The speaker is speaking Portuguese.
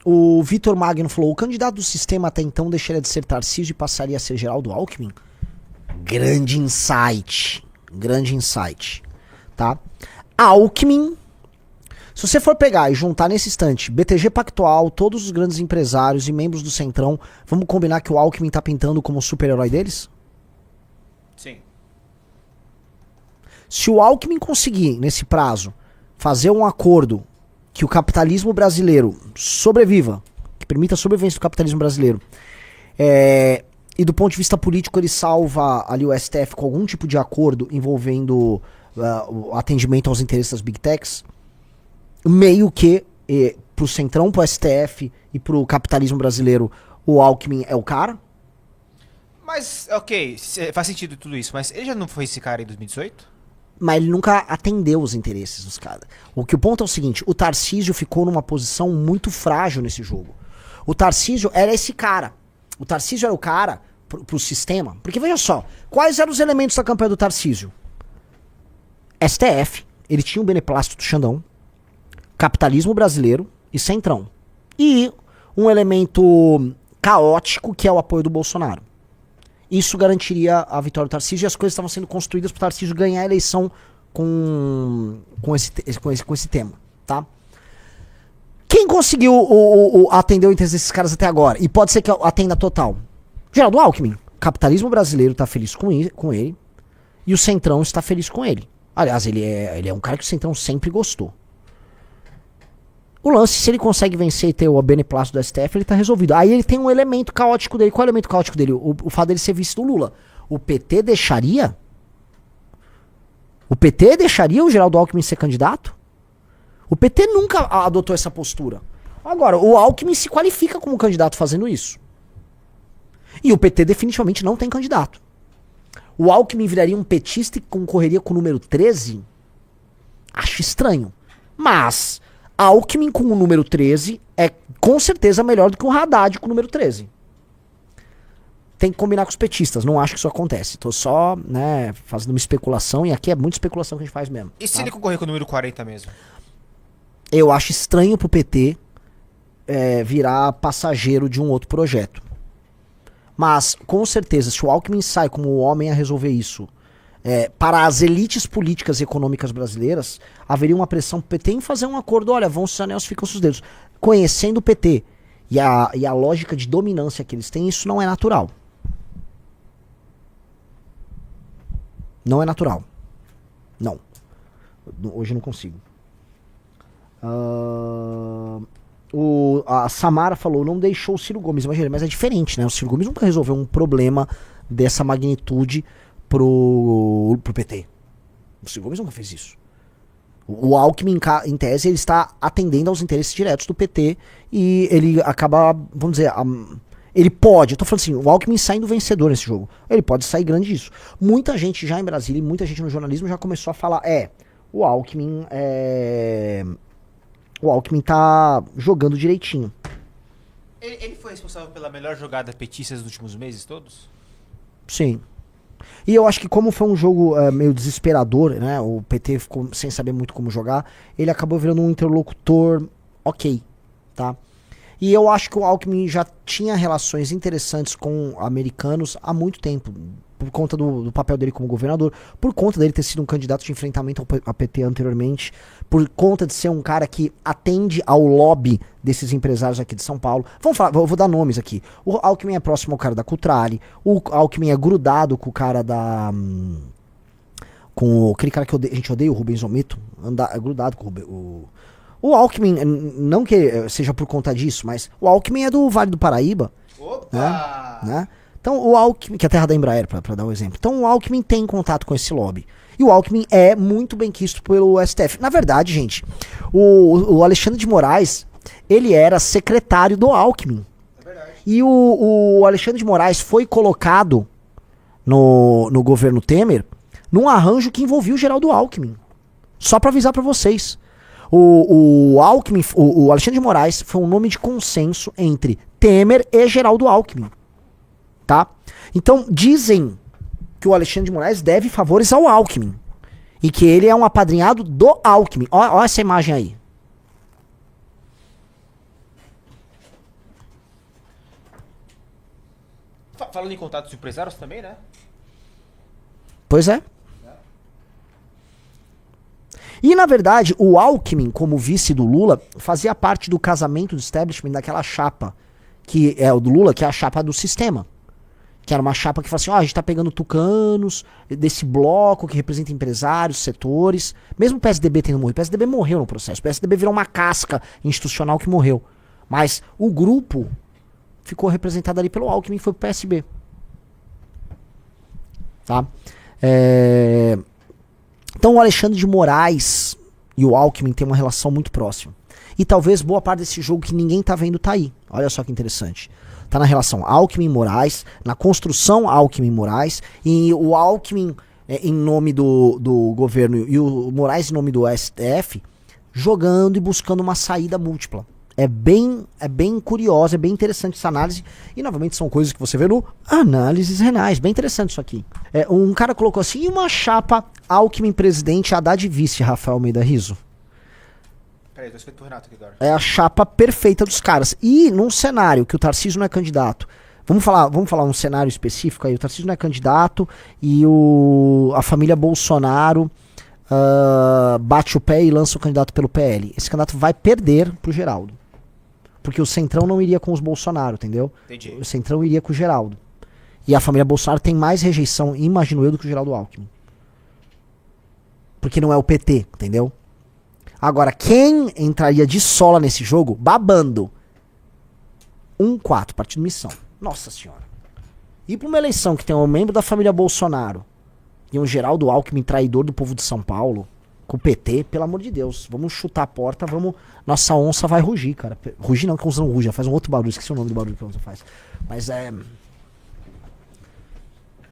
O Vitor Magno falou: o candidato do sistema até então deixaria de ser Tarcísio e passaria a ser Geraldo Alckmin? Grande insight. Grande insight. Tá? Alckmin, se você for pegar e juntar nesse instante BTG Pactual, todos os grandes empresários e membros do Centrão, vamos combinar que o Alckmin tá pintando como o super-herói deles? Sim. Se o Alckmin conseguir, nesse prazo, fazer um acordo que o capitalismo brasileiro sobreviva, que permita a sobrevivência do capitalismo brasileiro, e do ponto de vista político ele salva ali o STF com algum tipo de acordo envolvendo o atendimento aos interesses das Big Techs, meio que pro Centrão, pro STF e pro capitalismo brasileiro, o Alckmin é o cara. Mas, ok, faz sentido tudo isso, mas ele já não foi esse cara em 2018? Mas ele nunca atendeu os interesses dos caras. O ponto é o seguinte: o Tarcísio ficou numa posição muito frágil nesse jogo. O Tarcísio era esse cara. O Tarcísio era o cara pro sistema. Porque veja só, quais eram os elementos da campanha do Tarcísio? STF, ele tinha o beneplácito do Xandão, capitalismo brasileiro e Centrão. E um elemento caótico que é o apoio do Bolsonaro. Isso garantiria a vitória do Tarcísio, e as coisas estavam sendo construídas para o Tarcísio ganhar a eleição com esse tema, tá? Quem conseguiu atender o interesse desses caras até agora? E pode ser que atenda total. Geraldo Alckmin. Capitalismo brasileiro está feliz com ele e o Centrão está feliz com ele. Aliás, ele é um cara que o Centrão sempre gostou. O lance, se ele consegue vencer e ter o beneplácito do STF, ele tá resolvido. Aí ele tem um elemento caótico dele. Qual é o elemento caótico dele? O fato dele ser vice do Lula. O PT deixaria? O PT deixaria o Geraldo Alckmin ser candidato? O PT nunca adotou essa postura. Agora, o Alckmin se qualifica como candidato fazendo isso. E o PT definitivamente não tem candidato. O Alckmin viraria um petista e concorreria com o número 13? Acho estranho. Mas Alckmin com o número 13 é com certeza melhor do que o Haddad com o número 13. Tem que combinar com os petistas, não acho que isso acontece. Tô só, né, fazendo uma especulação, e aqui é muita especulação que a gente faz mesmo. E se ele concorrer com o número 40 mesmo? Eu acho estranho pro PT virar passageiro de um outro projeto. Mas, com certeza, se o Alckmin sai como o homem a resolver isso, para as elites políticas e econômicas brasileiras, haveria uma pressão pro PT em fazer um acordo. Olha, vão se anéis, ficam os dedos. Conhecendo o PT e a lógica de dominância que eles têm, isso não é natural. Não é natural. Não. Hoje não consigo. A Samara falou: não deixou o Ciro Gomes. Imagina, mas é diferente, né? O Ciro Gomes nunca resolveu um problema dessa magnitude pro PT. O Ciro Gomes nunca fez isso. O Alckmin, em tese, ele está atendendo aos interesses diretos do PT e ele acaba, vamos dizer, ele pode, eu tô falando assim, o Alckmin saindo vencedor nesse jogo. Ele pode sair grande disso. Muita gente já em Brasília e muita gente no jornalismo já começou a falar: o Alckmin tá jogando direitinho. Ele foi responsável pela melhor jogada petista dos últimos meses todos? Sim. E eu acho que como foi um jogo meio desesperador, né? O PT ficou sem saber muito como jogar, ele acabou virando um interlocutor ok, tá? E eu acho que o Alckmin já tinha relações interessantes com americanos há muito tempo, por conta do papel dele como governador, por conta dele ter sido um candidato de enfrentamento ao PT anteriormente, por conta de ser um cara que atende ao lobby desses empresários aqui de São Paulo. Vamos falar, vou dar nomes aqui. O Alckmin é próximo ao cara da Cutrale, o Alckmin é grudado com o cara da... com aquele cara que a gente odeia, o Rubens Ometo, é grudado com o Alckmin, não que seja por conta disso, mas o Alckmin é do Vale do Paraíba. Opa! Né? Então o Alckmin, que é a terra da Embraer, pra dar um exemplo. Então o Alckmin tem contato com esse lobby. E o Alckmin é muito bem quisto pelo STF. Na verdade, gente, o Alexandre de Moraes, ele era secretário do Alckmin. É verdade. E o Alexandre de Moraes foi colocado no governo Temer num arranjo que envolvia o Geraldo Alckmin. Só pra avisar pra vocês. O Alckmin, o Alexandre de Moraes foi um nome de consenso entre Temer e Geraldo Alckmin. Tá? Então dizem que o Alexandre de Moraes deve favores ao Alckmin. E que ele é um apadrinhado do Alckmin. Olha essa imagem aí. Falando em contatos empresários também, né? Pois é. E, na verdade, o Alckmin, como vice do Lula, fazia parte do casamento do establishment daquela chapa, que é o do Lula, que é a chapa do sistema. Que era uma chapa que fala assim, ó, a gente tá pegando tucanos, desse bloco que representa empresários, setores. Mesmo o PSDB tendo morrido. O PSDB morreu no processo. O PSDB virou uma casca institucional que morreu. Mas o grupo ficou representado ali pelo Alckmin, foi pro PSB. Tá? Então o Alexandre de Moraes e o Alckmin têm uma relação muito próxima. E talvez boa parte desse jogo que ninguém tá vendo tá aí. Olha só que interessante. Tá na relação Alckmin-Moraes, na construção Alckmin-Moraes, e o Alckmin em nome do governo e o Moraes em nome do STF, jogando e buscando uma saída múltipla. É bem curiosa, é bem interessante essa análise. E novamente são coisas que você vê no Análises Renais. Bem interessante isso aqui. Um cara colocou assim, e uma chapa Alckmin presidente, Haddad vice, Rafael Almeida Riso. Peraí, tô escrito pro Renato aqui agora. É a chapa perfeita dos caras. E num cenário que o Tarcísio não é candidato. Vamos falar um cenário específico aí. O Tarcísio não é candidato e a família Bolsonaro bate o pé e lança o candidato pelo PL. Esse candidato vai perder pro Geraldo. Porque o Centrão não iria com os Bolsonaro, entendeu? Entendi. O Centrão iria com o Geraldo. E a família Bolsonaro tem mais rejeição, imagino eu, do que o Geraldo Alckmin. Porque não é o PT, entendeu? Agora, quem entraria de sola nesse jogo, babando? 1-4, partido missão. Nossa senhora. E pra uma eleição que tem um membro da família Bolsonaro e um Geraldo Alckmin traidor do povo de São Paulo, com o PT, pelo amor de Deus, vamos chutar a porta, vamos... Nossa onça vai rugir, cara. Rugir não, que a onça não ruge, faz um outro barulho, esqueci o nome do barulho que a onça faz. Mas